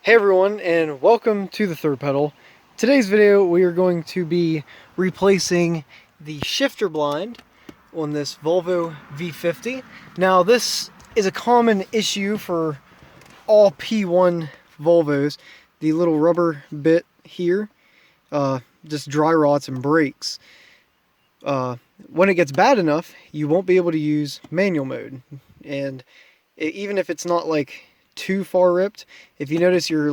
Hey everyone, and welcome to the third pedal. Today's video we are going to be replacing the shifter blind on this Volvo V50. Now this is a common issue for all P1 Volvos. The little rubber bit here just dry rots and breaks. When it gets bad enough, you won't be able to use manual mode, and even if it's not like too far ripped, if you notice your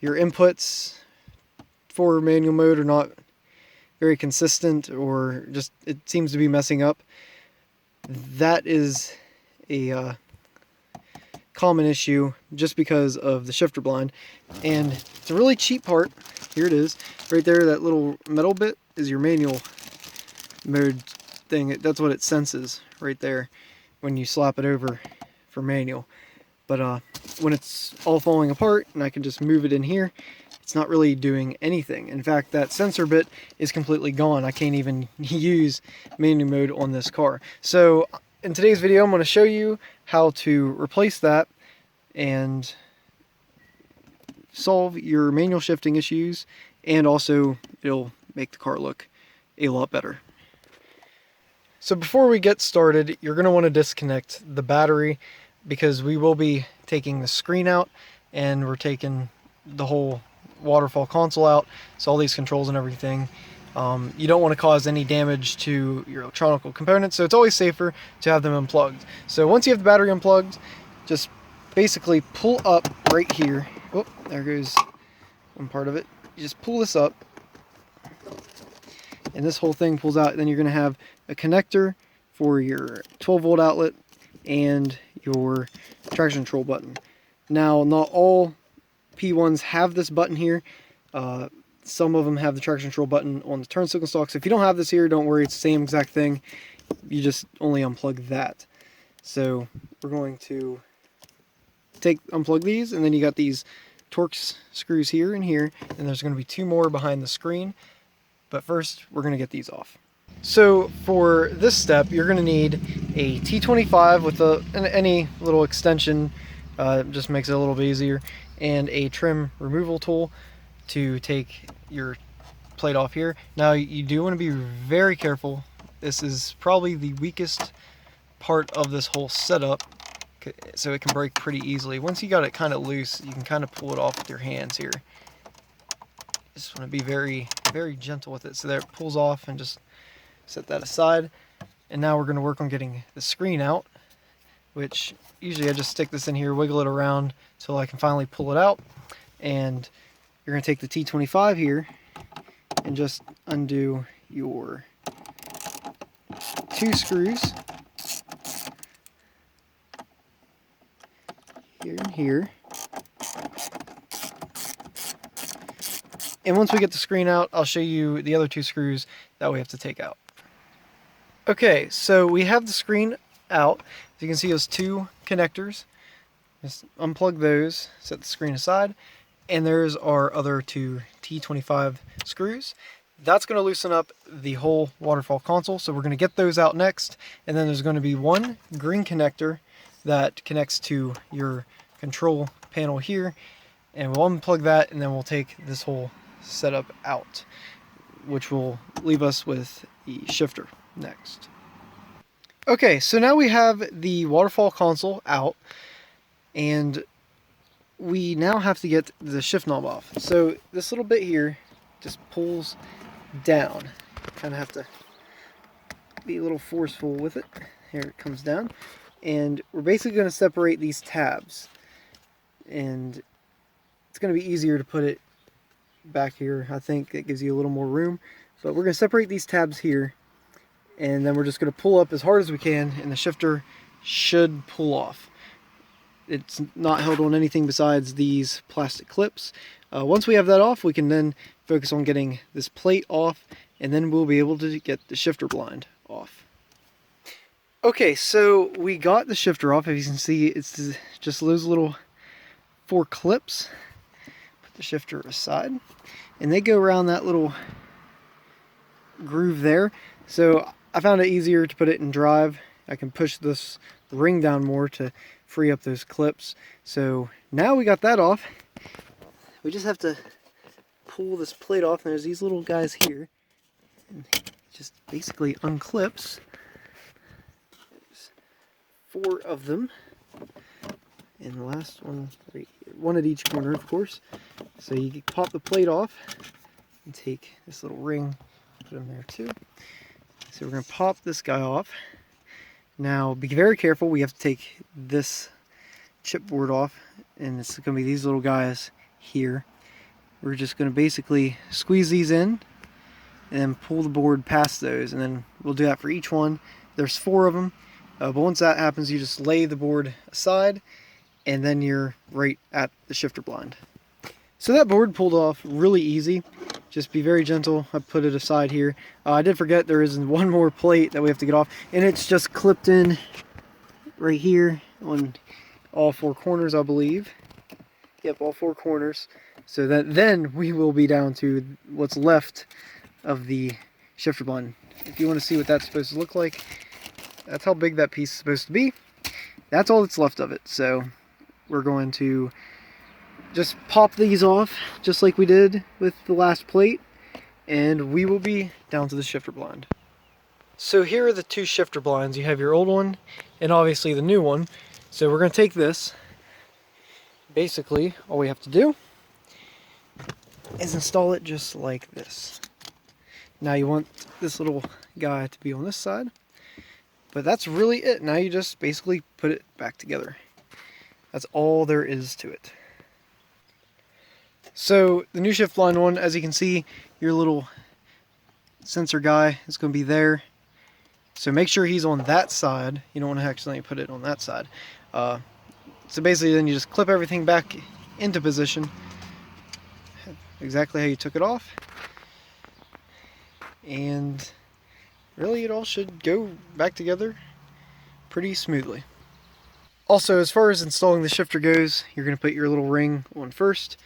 inputs for manual mode are not very consistent, or just it seems to be messing up, that is a common issue just because of the shifter blind. And it's a really cheap part. Here it is right there. That little metal bit is your manual mode thing. That's what it senses right there when you slap it over for manual. But when it's all falling apart and I can just move it in here, it's not really doing anything. In fact, that sensor bit is completely gone. I can't even use manual mode on this car. So in today's video, I'm going to show you how to replace that and solve your manual shifting issues, and also it'll make the car look a lot better. So before we get started, you're going to want to disconnect the battery, because we will be taking the screen out and we're taking the whole waterfall console out, so all these controls and everything. You don't want to cause any damage to your electronic components, so it's always safer to have them unplugged. So once you have the battery unplugged, just basically pull up right here. Oh, there goes one part of it. You just pull this up and this whole thing pulls out. Then you're going to have a connector for your 12-volt outlet and your traction control button. Now, not all P1s have this button here. Some of them have the traction control button on the turn signal stalk. So if you don't have this here, don't worry, it's the same exact thing. You just only unplug that. So we're going to unplug these, and then you got these Torx screws here and here, and there's going to be two more behind the screen. But first, we're going to get these off. So for this step, you're going to need a T25 with any little extension, just makes it a little bit easier, and a trim removal tool to take your plate off here. Now you do want to be very careful. This is probably the weakest part of this whole setup, so it can break pretty easily. Once you got it kind of loose, you can kind of pull it off with your hands here. Just want to be very, very gentle with it. So there, it pulls off, and just set that aside. And now we're going to work on getting the screen out, which usually I just stick this in here, wiggle it around until I can finally pull it out. And you're going to take the T25 here and just undo your two screws here and here. And once we get the screen out, I'll show you the other two screws that we have to take out. Okay, so we have the screen out. As you can see, those two connectors. Just unplug those, set the screen aside, and there's our other two T25 screws. That's going to loosen up the whole waterfall console, so we're going to get those out next. And then there's going to be one green connector that connects to your control panel here, and we'll unplug that, and then we'll take this whole setup out, which will leave us with the shifter next. Okay, so now we have the waterfall console out, and we now have to get the shift knob off. So this little bit here just pulls down. Kind of have to be a little forceful with it. Here it comes down, and we're basically going to separate these tabs, and it's going to be easier to put it back here. I think it gives you a little more room, but we're going to separate these tabs here, and then we're just going to pull up as hard as we can, and the shifter should pull off. It's not held on anything besides these plastic clips. Once we have that off, we can then focus on getting this plate off, and then we'll be able to get the shifter blind off. Okay, so we got the shifter off. As you can see, it's just those little 4 clips. Put the shifter aside, and they go around that little groove there. So I found it easier to put it in drive. I can push this ring down more to free up those clips, so now we got that off, we just have to pull this plate off, and there's these little guys here. And it just basically unclips. There's 4 of them. And the last one right here. 1 at each corner, of course. So you can pop the plate off and take this little ring, put them there too. So we're going to pop this guy off. Now be very careful, we have to take this chipboard off, and it's going to be these little guys here. We're just going to basically squeeze these in and then pull the board past those, and then we'll do that for each one. There's 4 of them, but once that happens you just lay the board aside and then you're right at the shifter blind. So that board pulled off really easy. Just be very gentle. I put it aside here. I did forget there is one more plate that we have to get off, and it's just clipped in right here on all 4 corners, I believe. Yep, all 4 corners. So that then we will be down to what's left of the shifter blind. If you want to see what that's supposed to look like, that's how big that piece is supposed to be. That's all that's left of it. So we're going to just pop these off just like we did with the last plate, and we will be down to the shifter blind. So here are the 2 shifter blinds. You have your old one and obviously the new one. So we're going to take this. Basically all we have to do is install it just like this. Now you want this little guy to be on this side, but that's really it. Now you just basically put it back together. That's all there is to it. So the new shift blind one, as you can see, your little sensor guy is going to be there. So make sure he's on that side. You don't want to accidentally put it on that side. So basically then you just clip everything back into position, exactly how you took it off, and really it all should go back together pretty smoothly. Also, as far as installing the shifter goes, you're going to put your little ring on first,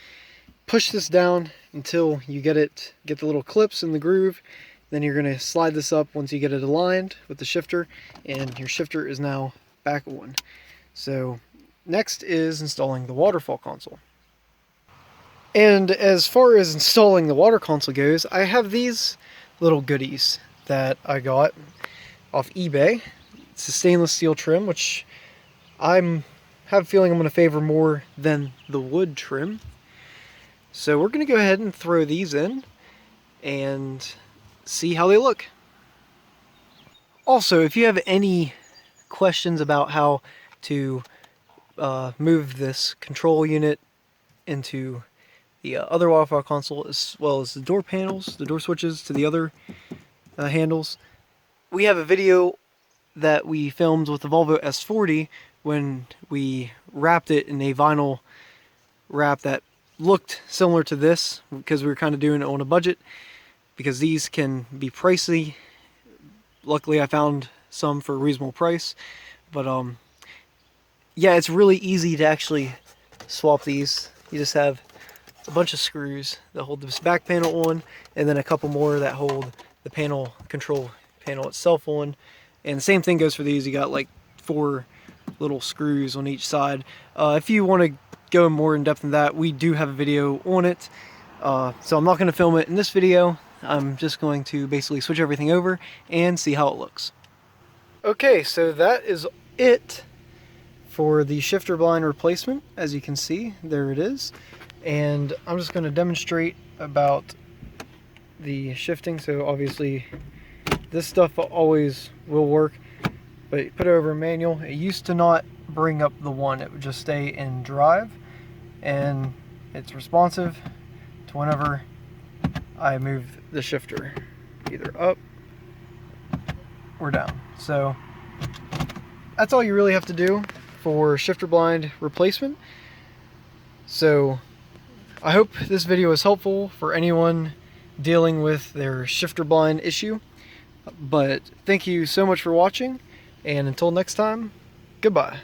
push this down until you get the little clips in the groove. Then you're going to slide this up once you get it aligned with the shifter, and your shifter is now back on. So next is installing the waterfall console. And as far as installing the water console goes, I have these little goodies that I got off eBay. It's a stainless steel trim, which I have a feeling I'm going to favor more than the wood trim. So we're going to go ahead and throw these in and see how they look. Also, if you have any questions about how to move this control unit into the other waterfall console, as well as the door panels, the door switches to the other handles, we have a video that we filmed with the Volvo S40 when we wrapped it in a vinyl wrap that looked similar to this, because we were kind of doing it on a budget, because these can be pricey. Luckily I found some for a reasonable price, but yeah, it's really easy to actually swap these. You just have a bunch of screws that hold this back panel on, and then a couple more that hold the control panel itself on. And the same thing goes for these. You got like 4 little screws on each side. If you want to go more in depth than that, we do have a video on it. So I'm not going to film it in this video. I'm just going to basically switch everything over and see how it looks. Okay, so that is it for the shifter blind replacement. As you can see, there it is. And I'm just going to demonstrate about the shifting. So obviously this stuff always will work, but you put it over manual. It used to not bring up the one, it would just stay in drive, and it's responsive to whenever I move the shifter either up or down. So that's all you really have to do for shifter blind replacement. So I hope this video is helpful for anyone dealing with their shifter blind issue. But thank you so much for watching, and until next time, goodbye.